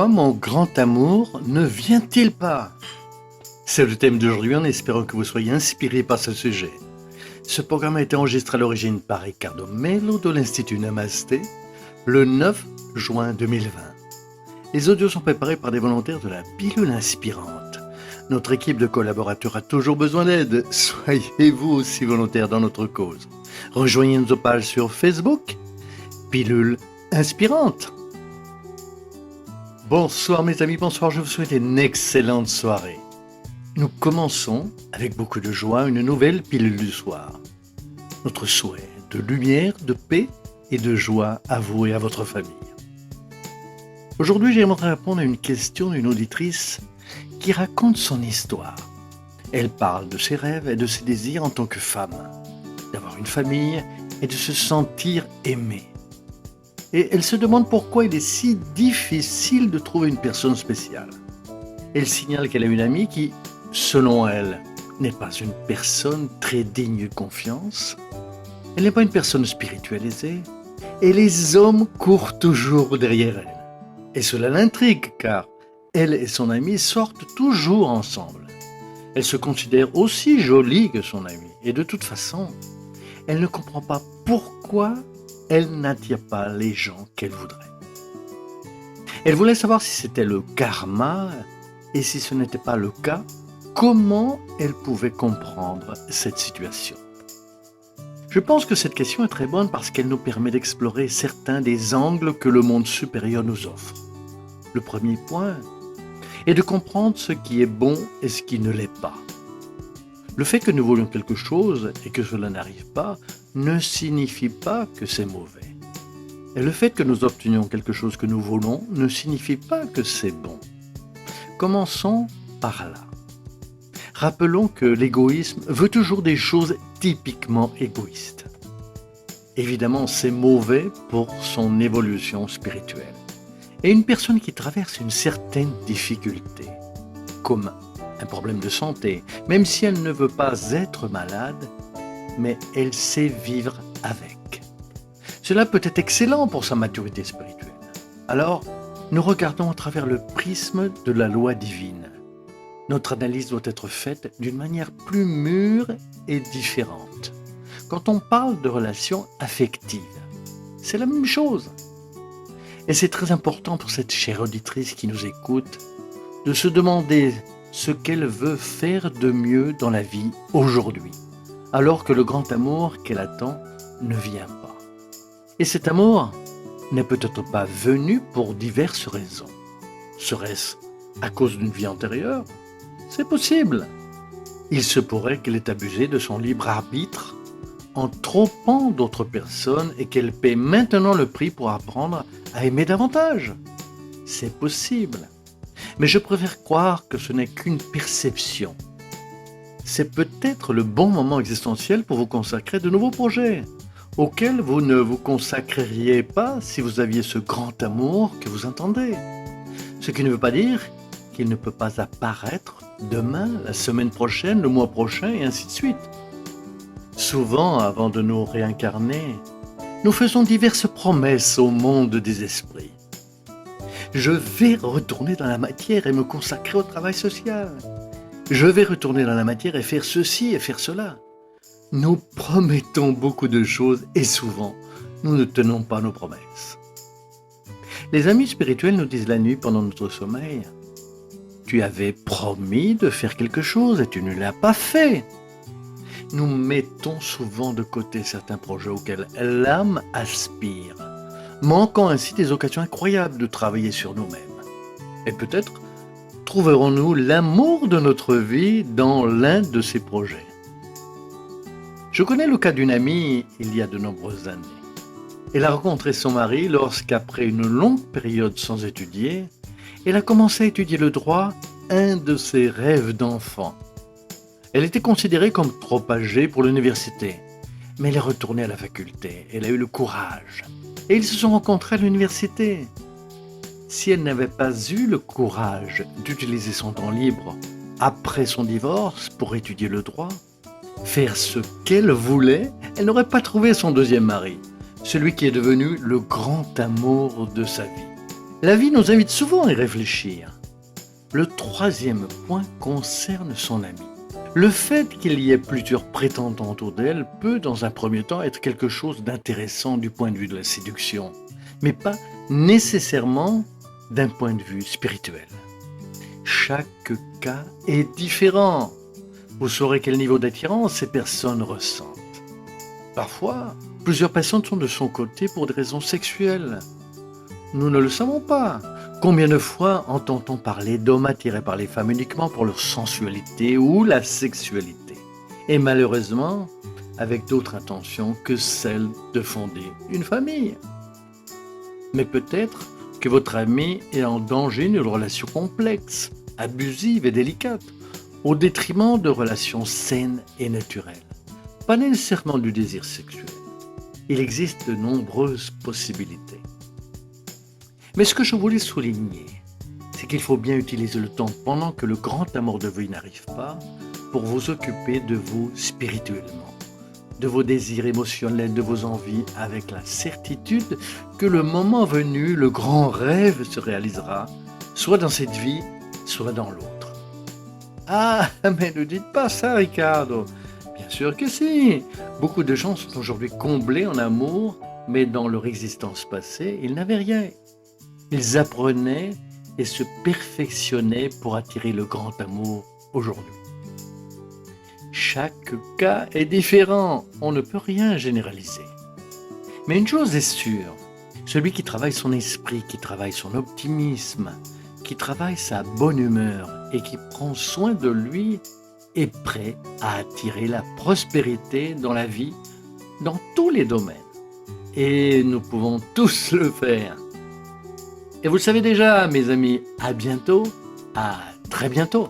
Pourquoi mon grand amour ne vient-il pas? C'est le thème d'aujourd'hui en espérant que vous soyez inspirés par ce sujet. Ce programme a été enregistré à l'origine par Ricardo Melo de l'Institut Namasté le 9 juin 2020. Les audios sont préparés par des volontaires de la pilule inspirante. Notre équipe de collaborateurs a toujours besoin d'aide. Soyez-vous aussi volontaires dans notre cause. Rejoignez nos pages sur Facebook, Pilule Inspirante. Bonsoir mes amis, bonsoir, je vous souhaite une excellente soirée. Nous commençons avec beaucoup de joie une nouvelle pilule du soir. Notre souhait de lumière, de paix et de joie à vous et à votre famille. Aujourd'hui, j'aimerais répondre à une question d'une auditrice qui raconte son histoire. Elle parle de ses rêves et de ses désirs en tant que femme, d'avoir une famille et de se sentir aimée. Et elle se demande pourquoi il est si difficile de trouver une personne spéciale. Elle signale qu'elle a une amie qui, selon elle, n'est pas une personne très digne de confiance. Elle n'est pas une personne spirituelle aisée. Et les hommes courent toujours derrière elle. Et cela l'intrigue car elle et son amie sortent toujours ensemble. Elle se considère aussi jolie que son amie. Et de toute façon, elle ne comprend pas pourquoi elle n'attire pas les gens qu'elle voudrait. Elle voulait savoir si c'était le karma et si ce n'était pas le cas, comment elle pouvait comprendre cette situation. Je pense que cette question est très bonne parce qu'elle nous permet d'explorer certains des angles que le monde supérieur nous offre. Le premier point est de comprendre ce qui est bon et ce qui ne l'est pas. Le fait que nous voulions quelque chose et que cela n'arrive pas ne signifie pas que c'est mauvais. Et le fait que nous obtenions quelque chose que nous voulons ne signifie pas que c'est bon. Commençons par là. Rappelons que l'égoïsme veut toujours des choses typiquement égoïstes. Évidemment, c'est mauvais pour son évolution spirituelle. Et une personne qui traverse une certaine difficulté, comme un problème de santé, même si elle ne veut pas être malade, mais elle sait vivre avec. Cela peut être excellent pour sa maturité spirituelle. Alors, nous regardons à travers le prisme de la loi divine. Notre analyse doit être faite d'une manière plus mûre et différente. Quand on parle de relations affectives, c'est la même chose. Et c'est très important pour cette chère auditrice qui nous écoute de se demander ce qu'elle veut faire de mieux dans la vie aujourd'hui, alors que le grand amour qu'elle attend ne vient pas. Et cet amour n'est peut-être pas venu pour diverses raisons. Serait-ce à cause d'une vie antérieure? C'est possible. Il se pourrait qu'elle ait abusé de son libre arbitre en trompant d'autres personnes et qu'elle paie maintenant le prix pour apprendre à aimer davantage. C'est possible. Mais je préfère croire que ce n'est qu'une perception. C'est peut-être le bon moment existentiel pour vous consacrer de nouveaux projets, auxquels vous ne vous consacreriez pas si vous aviez ce grand amour que vous entendez. Ce qui ne veut pas dire qu'il ne peut pas apparaître demain, la semaine prochaine, le mois prochain, et ainsi de suite. Souvent, avant de nous réincarner, nous faisons diverses promesses au monde des esprits. Je vais retourner dans la matière et me consacrer au travail social. Je vais retourner dans la matière et faire ceci et faire cela. Nous promettons beaucoup de choses et souvent, nous ne tenons pas nos promesses. Les amis spirituels nous disent la nuit pendant notre sommeil, « Tu avais promis de faire quelque chose et tu ne l'as pas fait. » Nous mettons souvent de côté certains projets auxquels l'âme aspire, manquant ainsi des occasions incroyables de travailler sur nous-mêmes. Et peut-être trouverons-nous l'amour de notre vie dans l'un de ces projets. Je connais le cas d'une amie il y a de nombreuses années. Elle a rencontré son mari lorsqu'après une longue période sans étudier, elle a commencé à étudier le droit, un de ses rêves d'enfant. Elle était considérée comme trop âgée pour l'université, mais elle est retournée à la faculté. Elle a eu le courage. Et ils se sont rencontrés à l'université. Si elle n'avait pas eu le courage d'utiliser son temps libre après son divorce pour étudier le droit, faire ce qu'elle voulait, elle n'aurait pas trouvé son deuxième mari, celui qui est devenu le grand amour de sa vie. La vie nous invite souvent à y réfléchir. Le troisième point concerne son ami. Le fait qu'il y ait plusieurs prétendants autour d'elle peut, dans un premier temps, être quelque chose d'intéressant du point de vue de la séduction, mais pas nécessairement d'un point de vue spirituel. Chaque cas est différent. Vous saurez quel niveau d'attirance ces personnes ressentent. Parfois, plusieurs personnes sont de son côté pour des raisons sexuelles. Nous ne le savons pas. Combien de fois entend-on parler d'hommes attirés par les femmes uniquement pour leur sensualité ou la sexualité, et malheureusement avec d'autres intentions que celle de fonder une famille. Mais peut-être que votre ami est en danger d'une relation complexe, abusive et délicate, au détriment de relations saines et naturelles. Pas nécessairement du désir sexuel. Il existe de nombreuses possibilités. Mais ce que je voulais souligner, c'est qu'il faut bien utiliser le temps pendant que le grand amour de vie n'arrive pas pour vous occuper de vous spirituellement, de vos désirs émotionnels, de vos envies, avec la certitude que le moment venu, le grand rêve se réalisera, soit dans cette vie, soit dans l'autre. Ah, mais ne dites pas ça, Ricardo. Bien sûr que si. Beaucoup de gens sont aujourd'hui comblés en amour, mais dans leur existence passée, ils n'avaient rien. Ils apprenaient et se perfectionnaient pour attirer le grand amour aujourd'hui. Chaque cas est différent, on ne peut rien généraliser. Mais une chose est sûre, celui qui travaille son esprit, qui travaille son optimisme, qui travaille sa bonne humeur et qui prend soin de lui est prêt à attirer la prospérité dans la vie, dans tous les domaines. Et nous pouvons tous le faire. Et vous le savez déjà, mes amis, à bientôt, à très bientôt.